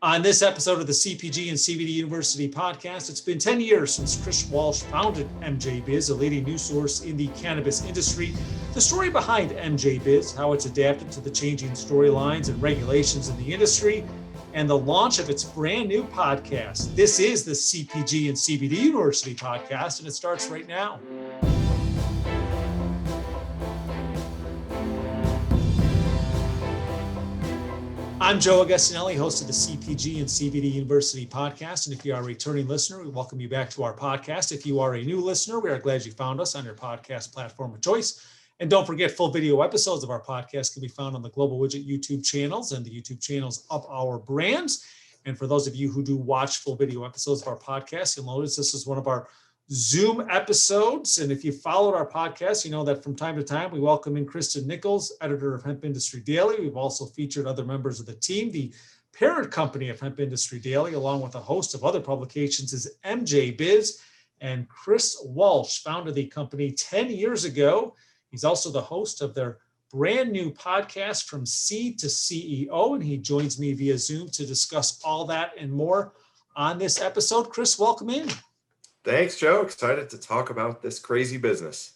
On this episode of the CPG and CBD University podcast, it's been 10 years since Chris Walsh founded MJBiz, a leading news source in the cannabis industry. The story behind MJBiz, how it's adapted to the changing storylines and regulations in the industry, and the launch of its brand new podcast. This is the CPG and CBD University podcast, and it starts right now. I'm Joe Agostinelli, host of the CPG and CBD University podcast. And if you are a returning listener, we welcome you back to our podcast. If you are a new listener, we are glad you found us on your podcast platform of choice. And don't forget, full video episodes of our podcast can be found on the Global Widget YouTube channels and the YouTube channels of our brands. And for those of you who do watch full video episodes of our podcast, you'll notice this is one of our Zoom episodes. And if you followed our podcast, you know that from time to time, we welcome in Kristen Nichols, editor of Hemp Industry Daily. We've also featured other members of the team. The parent company of Hemp Industry Daily, along with a host of other publications, is MJ Biz. And Chris Walsh founded the company 10 years ago. He's also the host of their brand new podcast, From Seed to CEO. And he joins me via Zoom to discuss all that and more on this episode. Chris, welcome in. Thanks, Joe. Excited to talk about this crazy business.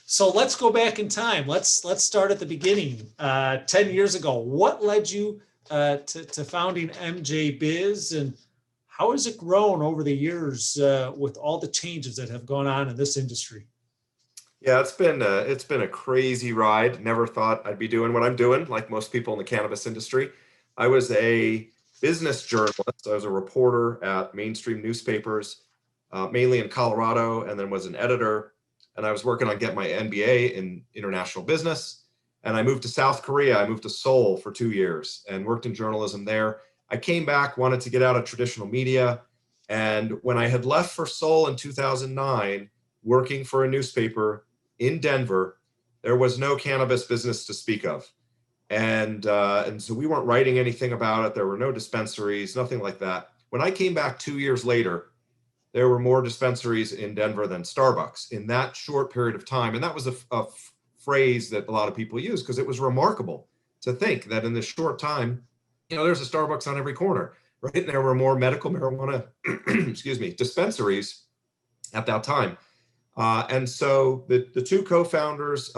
So let's go back in time. Let's start at the beginning. 10 years ago, what led you to founding MJ Biz, and how has it grown over the years with all the changes that have gone on in this industry? Yeah, it's been a crazy ride. Never thought I'd be doing what I'm doing, like most people in the cannabis industry. I was a business journalist. I was a reporter at mainstream newspapers, mainly in Colorado, and then was an editor. And I was working on getting my MBA in international business. And I moved to South Korea. I moved to Seoul for 2 years and worked in journalism there. I came back, wanted to get out of traditional media. And when I had left for Seoul in 2009, working for a newspaper in Denver, there was no cannabis business to speak of. And so we weren't writing anything about it. There were no dispensaries, nothing like that. When I came back 2 years later, there were more dispensaries in Denver than Starbucks in that short period of time. And that was a phrase that a lot of people use because it was remarkable to think that in this short time, there's a Starbucks on every corner, right? And there were more medical marijuana, dispensaries at that time. And so the two co-founders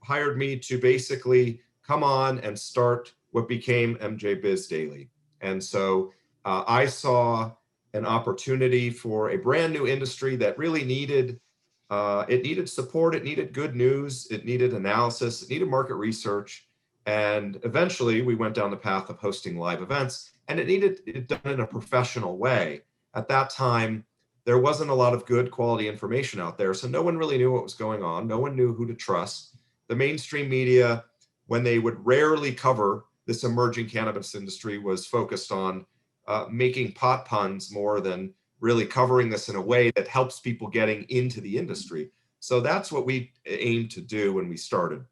hired me to basically come on and start what became MJ Biz Daily. And so I saw an opportunity for a brand new industry that really needed support, it needed good news, it needed analysis, it needed market research. And eventually we went down the path of hosting live events, and it needed it done in a professional way. At that time, there wasn't a lot of good quality information out there. So no one really knew what was going on. No one knew who to trust. The mainstream media, when they would rarely cover this emerging cannabis industry, was focused on making pot puns more than really covering this in a way that helps people getting into the industry. So that's what we aimed to do when we started.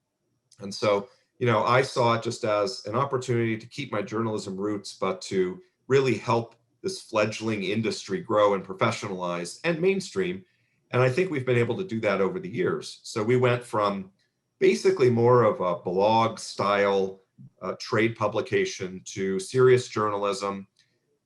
And so, I saw it just as an opportunity to keep my journalism roots, but to really help this fledgling industry grow and professionalize and mainstream. And I think we've been able to do that over the years. So we went from basically more of a blog style trade publication to serious journalism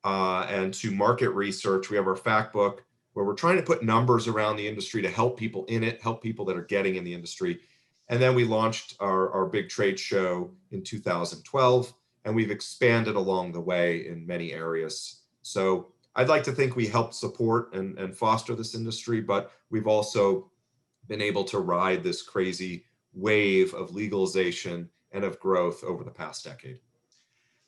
and to market research. We have our fact book where we're trying to put numbers around the industry to help people in it, help people that are getting in the industry. And then we launched our big trade show in 2012, and we've expanded along the way in many areas. So I'd like to think we helped support and foster this industry, but we've also been able to ride this crazy wave of legalization and of growth over the past decade.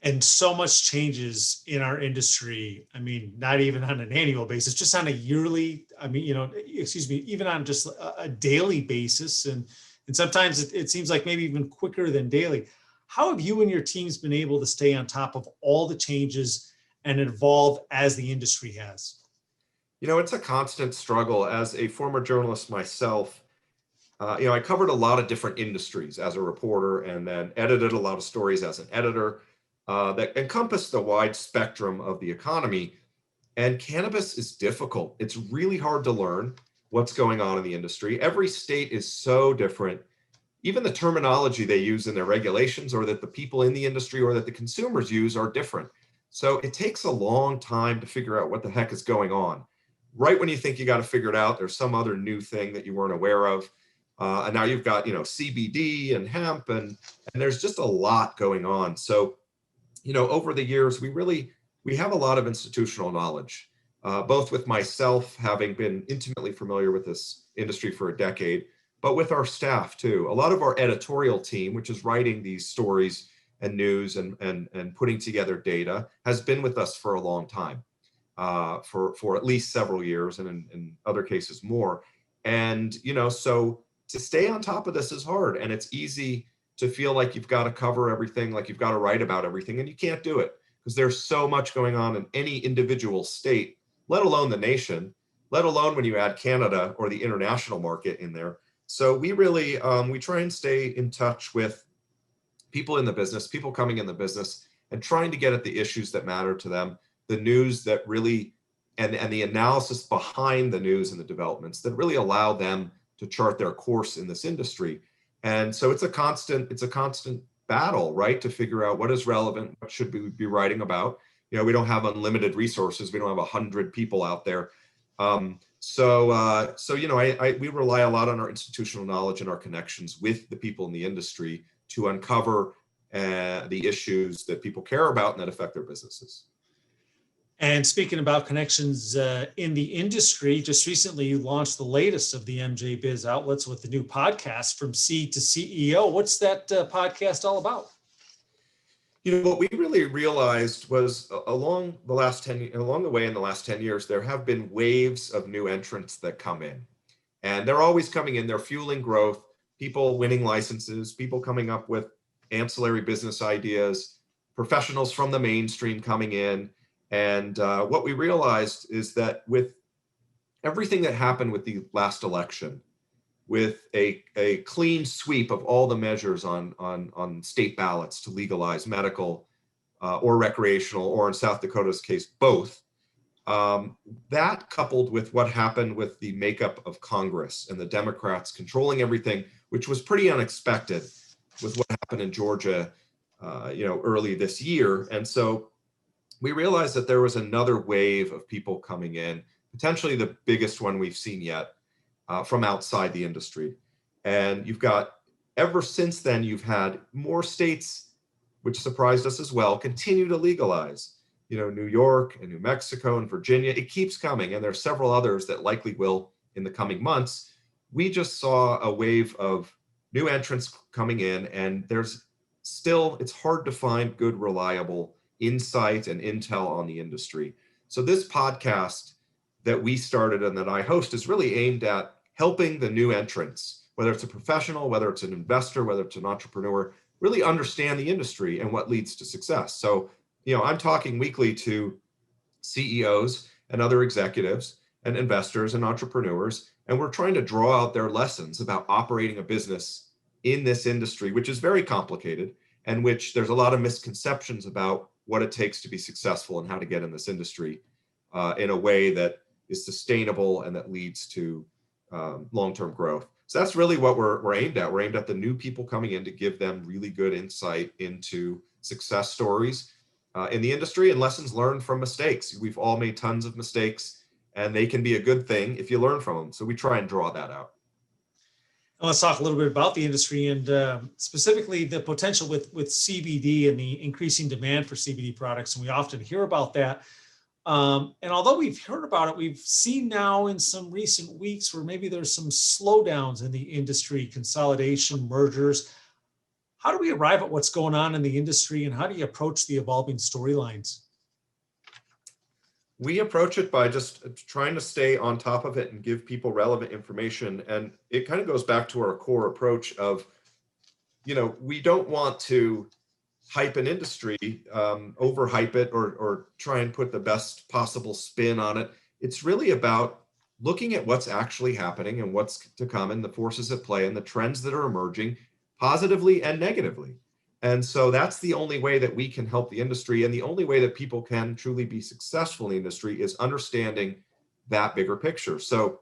And so much changes in our industry. I mean, not even on an annual basis, just on a yearly, even on just a daily basis. And sometimes it seems like maybe even quicker than daily. How have you and your teams been able to stay on top of all the changes and evolve as the industry has? It's a constant struggle. As a former journalist myself, I covered a lot of different industries as a reporter and then edited a lot of stories as an editor that encompassed the wide spectrum of the economy. And cannabis is difficult. It's really hard to learn what's going on in the industry. Every state is so different. even the terminology they use in their regulations, or that the people in the industry or that the consumers use, are different. So it takes a long time to figure out what the heck is going on. Right when you think you got to figure it out, there's some other new thing that you weren't aware of. And now you've got, CBD and hemp, and there's just a lot going on. So, over the years, we have a lot of institutional knowledge, both with myself, having been intimately familiar with this industry for a decade, but with our staff too. A lot of our editorial team, which is writing these stories and news and putting together data, has been with us for a long time, for at least several years, and in other cases more. And, so to stay on top of this is hard, and it's easy to feel like you've got to cover everything, like you've got to write about everything, and you can't do it because there's so much going on in any individual state, let alone the nation, let alone when you add Canada or the international market in there. So we really, we try and stay in touch with people in the business, people coming in the business, and trying to get at the issues that matter to them, the news that really, and the analysis behind the news and the developments that really allow them to chart their course in this industry. And so it's a constant battle, right? To figure out what is relevant, what should we be writing about. We don't have unlimited resources. We don't have 100 people out there. So we rely a lot on our institutional knowledge and our connections with the people in the industry to uncover the issues that people care about and that affect their businesses. And speaking about connections in the industry, just recently you launched the latest of the MJ Biz outlets with the new podcast, From Seed to CEO. What's that podcast all about? What we really realized was along the way in the last 10 years, there have been waves of new entrants that come in, and they're always coming in. They're fueling growth, people winning licenses, people coming up with ancillary business ideas, professionals from the mainstream coming in. And what we realized is that with everything that happened with the last election, with a clean sweep of all the measures on state ballots to legalize medical or recreational, or in South Dakota's case, both, that coupled with what happened with the makeup of Congress and the Democrats controlling everything, which was pretty unexpected with what happened in Georgia, early this year. And so we realized that there was another wave of people coming in, potentially the biggest one we've seen yet, from outside the industry. And ever since then, you've had more states, which surprised us as well, continue to legalize. New York and New Mexico and Virginia, it keeps coming. And there's several others that likely will in the coming months. We just saw a wave of new entrants coming in, and it's hard to find good, reliable insight and intel on the industry. So this podcast that we started and that I host is really aimed at helping the new entrants, whether it's a professional, whether it's an investor, whether it's an entrepreneur, really understand the industry and what leads to success. So, I'm talking weekly to CEOs and other executives and investors and entrepreneurs, and we're trying to draw out their lessons about operating a business in this industry, which is very complicated, and which there's a lot of misconceptions about what it takes to be successful and how to get in this industry in a way that is sustainable and that leads to long-term growth. So that's really what we're aimed at. We're aimed at the new people coming in to give them really good insight into success stories in the industry and lessons learned from mistakes. We've all made tons of mistakes, and they can be a good thing if you learn from them. So we try and draw that out. Let's talk a little bit about the industry and specifically the potential with CBD and the increasing demand for CBD products. And we often hear about that. And although we've heard about it, we've seen now in some recent weeks where maybe there's some slowdowns in the industry, consolidation, mergers. How do we arrive at what's going on in the industry, and how do you approach the evolving storylines? We approach it by just trying to stay on top of it and give people relevant information. And it kind of goes back to our core approach of, we don't want to hype an industry, overhype it, or try and put the best possible spin on it. It's really about looking at what's actually happening and what's to come, and the forces at play and the trends that are emerging positively and negatively. And so that's the only way that we can help the industry. And the only way that people can truly be successful in the industry is understanding that bigger picture. So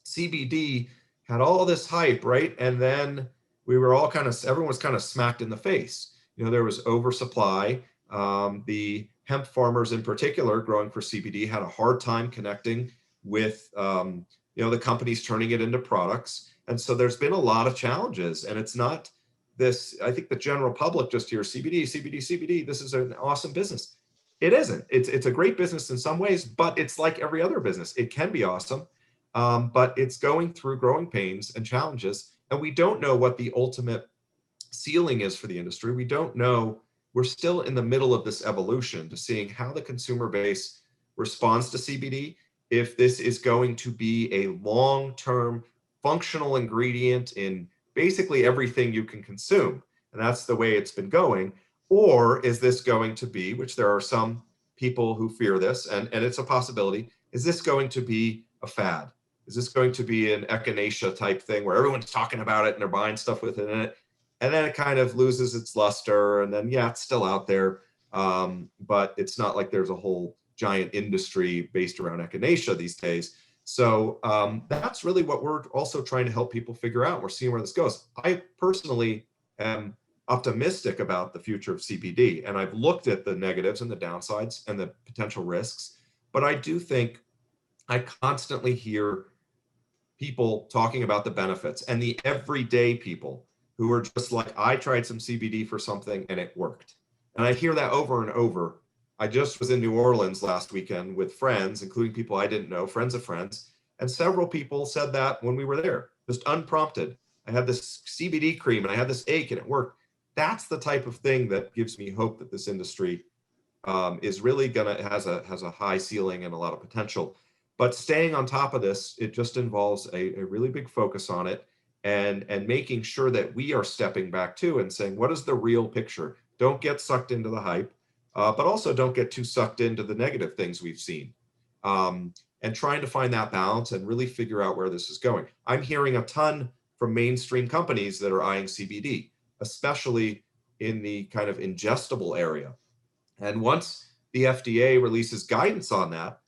CBD had all this hype, right? And then we were all everyone was kind of smacked in the face. There was oversupply. The hemp farmers in particular growing for CBD had a hard time connecting with, the companies turning it into products. And so there's been a lot of challenges, and it's not this, I think the general public just hears CBD, CBD, CBD. This is an awesome business. It isn't. It's a great business in some ways, but it's like every other business. It can be awesome, but it's going through growing pains and challenges, and we don't know what the ultimate ceiling is for the industry. We don't know. We're still in the middle of this evolution to seeing how the consumer base responds to CBD, if this is going to be a long-term functional ingredient in basically everything you can consume, and that's the way it's been going, or is this going to be, which there are some people who fear this, and it's a possibility, is this going to be a fad? Is this going to be an echinacea type thing where everyone's talking about it and they're buying stuff with it in it, and then it kind of loses its luster, and then, yeah, it's still out there, but it's not like there's a whole giant industry based around echinacea these days. So that's really what we're also trying to help people figure out. We're seeing where this goes. I personally am optimistic about the future of CBD, and I've looked at the negatives and the downsides and the potential risks, but I do think I constantly hear people talking about the benefits, and the everyday people who are just like, I tried some CBD for something and it worked. And I hear that over and over. I just was in New Orleans last weekend with friends, including people I didn't know, friends of friends, and several people said that when we were there, just unprompted. I had this CBD cream and I had this ache and it worked. That's the type of thing that gives me hope that this industry is really has a high ceiling and a lot of potential. But staying on top of this, it just involves a really big focus on it, and making sure that we are stepping back too and saying, what is the real picture? Don't get sucked into the hype, but also don't get too sucked into the negative things we've seen. And trying to find that balance and really figure out where this is going. I'm hearing a ton from mainstream companies that are eyeing CBD, especially in the kind of ingestible area. And once the FDA releases guidance on that,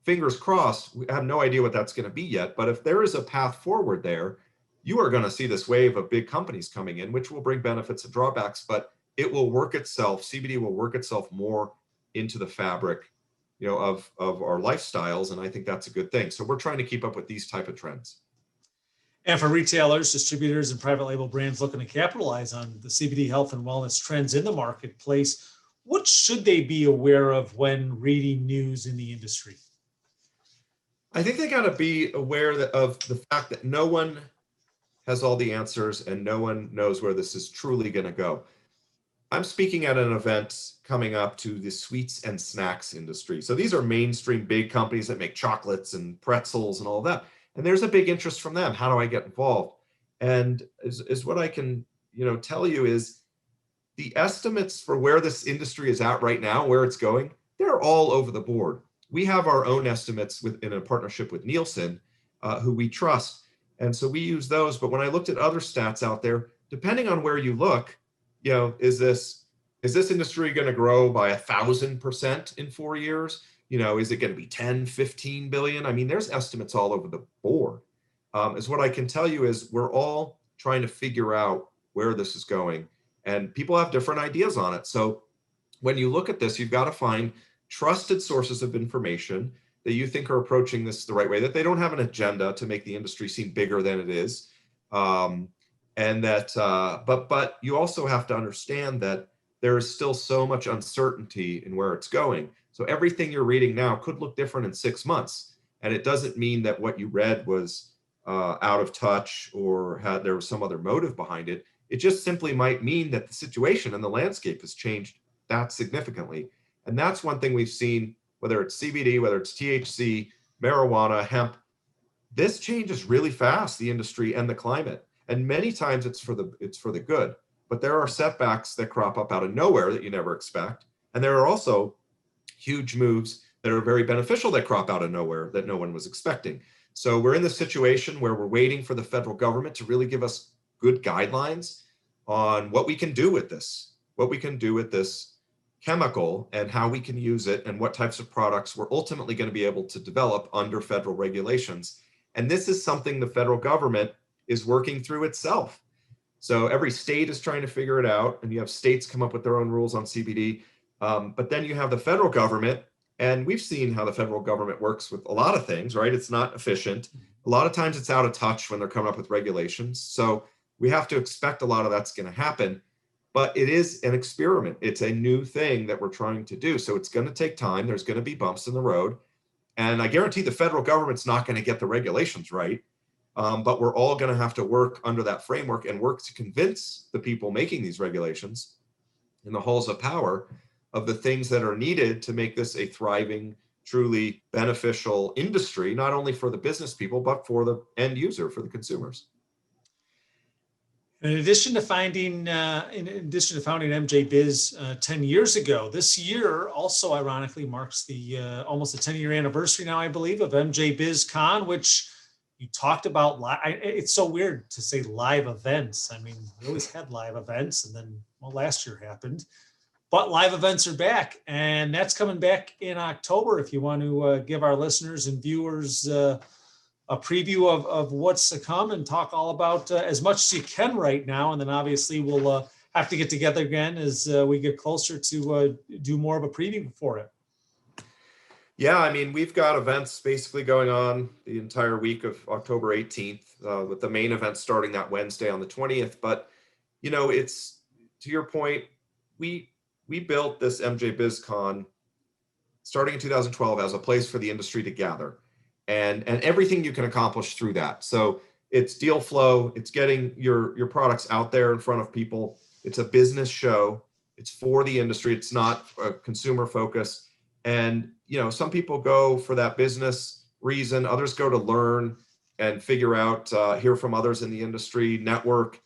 fingers crossed, we have no idea what that's going to be yet, but if there is a path forward there, you are going to see this wave of big companies coming in, which will bring benefits and drawbacks, but it will work itself, CBD will work itself more into the fabric, of our lifestyles, and I think that's a good thing. So we're trying to keep up with these type of trends. And for retailers, distributors, and private label brands looking to capitalize on the CBD health and wellness trends in the marketplace, what should they be aware of when reading news in the industry? I think they got to be aware of the fact that no one has all the answers and no one knows where this is truly going to go. I'm speaking at an event coming up to the sweets and snacks industry. So these are mainstream big companies that make chocolates and pretzels and all of that. And there's a big interest from them. How do I get involved? And is what I can, tell you is the estimates for where this industry is at right now, where it's going, they're all over the board. We have our own estimates in a partnership with Nielsen, who we trust. And so we use those. But when I looked at other stats out there, depending on where you look, is this industry going to grow by 1,000% in 4 years? Is it going to be 10, 15 billion? I mean, there's estimates all over the board. Is what I can tell you is we're all trying to figure out where this is going, and people have different ideas on it. So when you look at this, you've got to find trusted sources of information that you think are approaching this the right way, that they don't have an agenda to make the industry seem bigger than it is. And that, but you also have to understand that there is still so much uncertainty in where it's going. So everything you're reading now could look different in 6 months. And it doesn't mean that what you read was out of touch or there was some other motive behind it. It just simply might mean that the situation and the landscape has changed that significantly. And that's one thing we've seen, whether it's CBD, whether it's THC, marijuana, hemp, this changes really fast, the industry and the climate. And many times it's for the good, but there are setbacks that crop up out of nowhere that you never expect. And there are also huge moves that are very beneficial that crop out of nowhere that no one was expecting. So we're in this situation where we're waiting for the federal government to really give us good guidelines on what we can do with this, chemical and how we can use it and what types of products we're ultimately going to be able to develop under federal regulations. And this is something the federal government is working through itself. So every state is trying to figure it out, and you have states come up with their own rules on CBD. But then you have the federal government, and we've seen how the federal government works with a lot of things, right? It's not efficient. A lot of times it's out of touch when they're coming up with regulations. So we have to expect a lot of that's going to happen. But it is an experiment. It's a new thing that we're trying to do. So it's going to take time. There's going to be bumps in the road. And I guarantee the federal government's not going to get the regulations right. But we're all going to have to work under that framework and work to convince the people making these regulations in the halls of power of the things that are needed to make this a thriving, truly beneficial industry, not only for the business people, but for the end user, for the consumers. In addition to founding MJ Biz 10 years ago, this year also ironically marks the almost a 10-year anniversary now, I believe, of MJBizzCon, which you talked about. It's so weird to say live events. I mean, we always had live events, and then last year happened, but live events are back, and that's coming back in October. If you want to give our listeners and viewers a preview of what's to come and talk all about as much as you can right now. And then obviously we'll have to get together again as we get closer to do more of a preview for it. Yeah, I mean, we've got events basically going on the entire week of October 18th, with the main event starting that Wednesday on the 20th. But, you know, it's, to your point, we built this MJBizzCon starting in 2012 as a place for the industry to gather. And everything you can accomplish through that. So it's deal flow, it's getting your products out there in front of people. It's a business show. It's for the industry. It's not a consumer focus. And, you know, some people go for that business reason. Others go to learn and figure out, hear from others in the industry, network.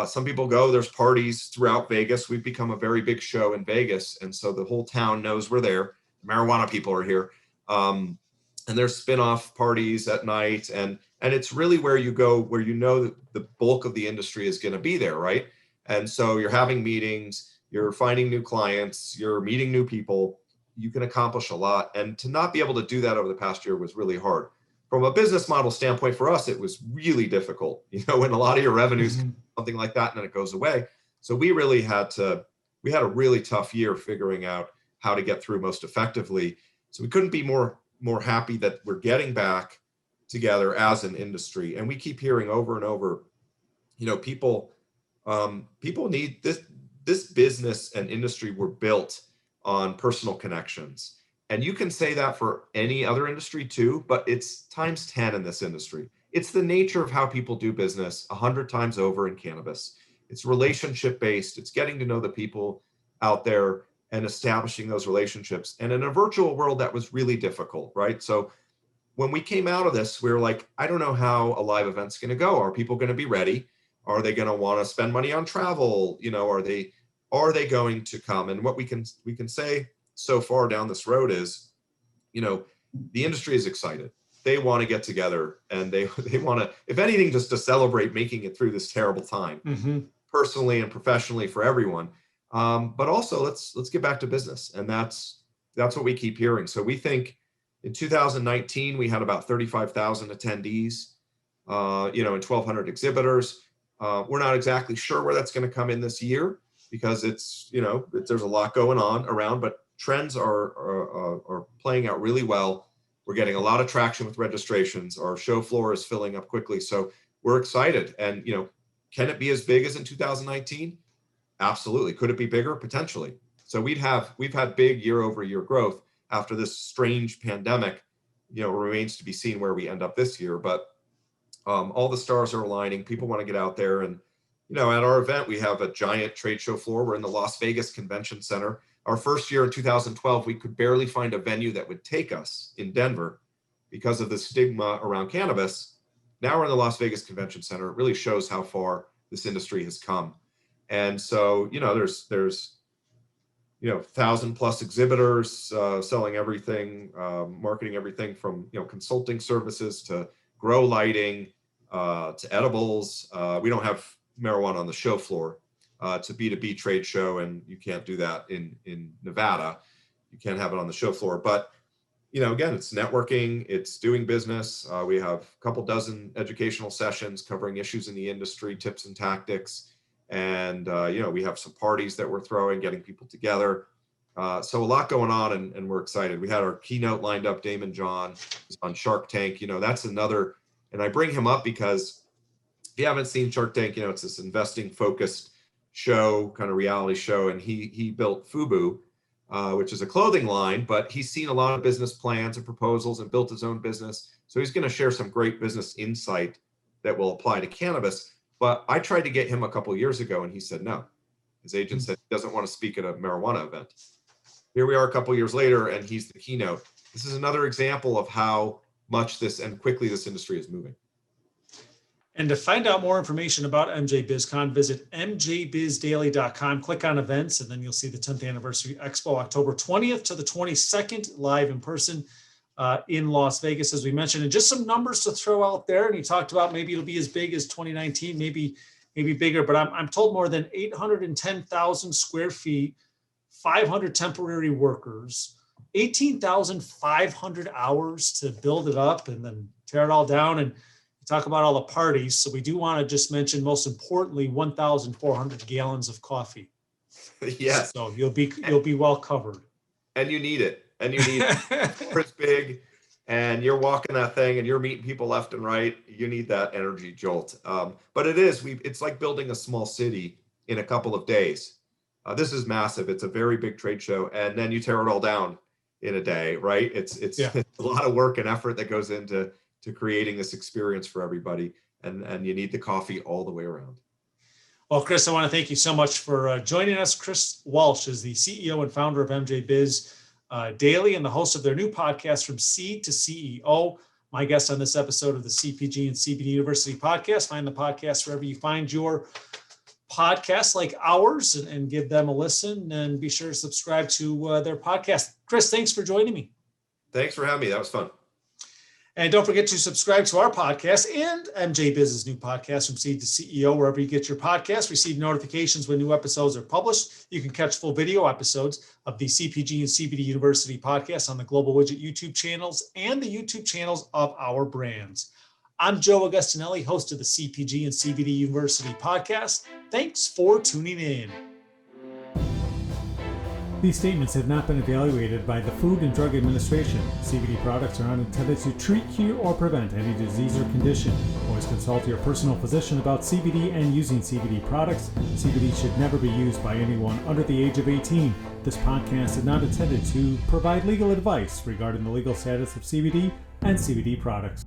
Some people go, there's parties throughout Vegas. We've become a very big show in Vegas. And so the whole town knows we're there. Marijuana people are here. And there's spin-off parties at night, and it's really where you go, where you know that the bulk of the industry is going to be there, right? And so you're having meetings, you're finding new clients, you're meeting new people. You can accomplish a lot, and to not be able to do that over the past year was really hard. From a business model standpoint, for us, it was really difficult. You know, when a lot of your revenues, something like that, and then it goes away. So we really had a really tough year figuring out how to get through most effectively. So we couldn't be more happy that we're getting back together as an industry. And we keep hearing over and over, you know, people need this business and industry were built on personal connections. And you can say that for any other industry too, but it's times 10 in this industry. It's the nature of how people do business 100 times over in cannabis. It's relationship based. It's getting to know the people out there and establishing those relationships. And in a virtual world, that was really difficult, right? So when we came out of this, we were like, I don't know how a live event's going to go. Are people going to be ready? Are they going to want to spend money on travel? You know, are they going to come? And what we can say so far down this road is, you know, the industry is excited. They want to get together, and they want to, if anything, just to celebrate making it through this terrible time, personally and professionally for everyone. But also let's get back to business. And that's what we keep hearing. So we think in 2019, we had about 35,000 attendees, you know, and 1,200 exhibitors. We're not exactly sure where that's going to come in this year because it's, you know, there's a lot going on around, but trends are playing out really well. We're getting a lot of traction with registrations. Our show floor is filling up quickly. So we're excited. And, you know, can it be as big as in 2019? Absolutely. Could it be bigger? Potentially. So we've had big year-over-year growth after this strange pandemic. You know, remains to be seen where we end up this year. But all the stars are aligning. People want to get out there. And, you know, at our event, we have a giant trade show floor. We're in the Las Vegas Convention Center. Our first year in 2012, we could barely find a venue that would take us in Denver because of the stigma around cannabis. Now we're in the Las Vegas Convention Center. It really shows how far this industry has come. And so, you know, there's, you know, 1,000+ exhibitors selling everything, marketing everything from, you know, consulting services to grow lighting, to edibles. We don't have marijuana on the show floor. It's a B2B trade show, and you can't do that in Nevada. You can't have it on the show floor. But, you know, again, it's networking, it's doing business. We have a couple dozen educational sessions covering issues in the industry, tips and tactics. And, we have some parties that we're throwing, getting people together. So a lot going on, and we're excited. We had our keynote lined up, Damon John, on Shark Tank. That's another, and I bring him up because if you haven't seen Shark Tank, it's this investing focused show, kind of reality show. And he built FUBU, which is a clothing line, but he's seen a lot of business plans and proposals and built his own business. So he's going to share some great business insight that will apply to cannabis. But I tried to get him a couple of years ago, and he said no. His agent said he doesn't want to speak at a marijuana event. Here we are a couple of years later, and he's the keynote. This is another example of how much this and quickly this industry is moving. And to find out more information about MJBizzCon, visit MJBizDaily.com, click on events, and then you'll see the 10th Anniversary Expo, October 20th to the 22nd, live in person in Las Vegas, as we mentioned. And just some numbers to throw out there. And you talked about maybe it'll be as big as 2019, maybe bigger, but I'm told more than 810,000 square feet, 500 temporary workers, 18,500 hours to build it up and then tear it all down. And talk about all the parties. So we do want to just mention, most importantly, 1,400 gallons of coffee. Yes. So you'll be well covered. And you need it. It's big, and you're walking that thing, and you're meeting people left and right. You need that energy jolt. But it's like building a small city in a couple of days. This is massive. It's a very big trade show, and then you tear it all down in a day, right? It's a lot of work and effort that goes into creating this experience for everybody, and you need the coffee all the way around. Well, Chris, I want to thank you so much for joining us. Chris Walsh is the CEO and founder of MJ Biz Daily and the host of their new podcast, From Seed to CEO. My guest on this episode of the CPG and CBD University podcast. Find the podcast wherever you find your podcasts like ours, and give them a listen, and be sure to subscribe to their podcast. Chris, thanks for joining me. Thanks for having me. That was fun. And don't forget to subscribe to our podcast and MJ Biz's new podcast, From Seed to CEO, wherever you get your podcasts. Receive notifications when new episodes are published. You can catch full video episodes of the CPG and CBD University podcast on the Global Widget YouTube channels and the YouTube channels of our brands. I'm Joe Augustinelli, host of the CPG and CBD University podcast. Thanks for tuning in. These statements have not been evaluated by the Food and Drug Administration. CBD products are not intended to treat, cure, or prevent any disease or condition. Always consult your personal physician about CBD and using CBD products. CBD should never be used by anyone under the age of 18. This podcast is not intended to provide legal advice regarding the legal status of CBD and CBD products.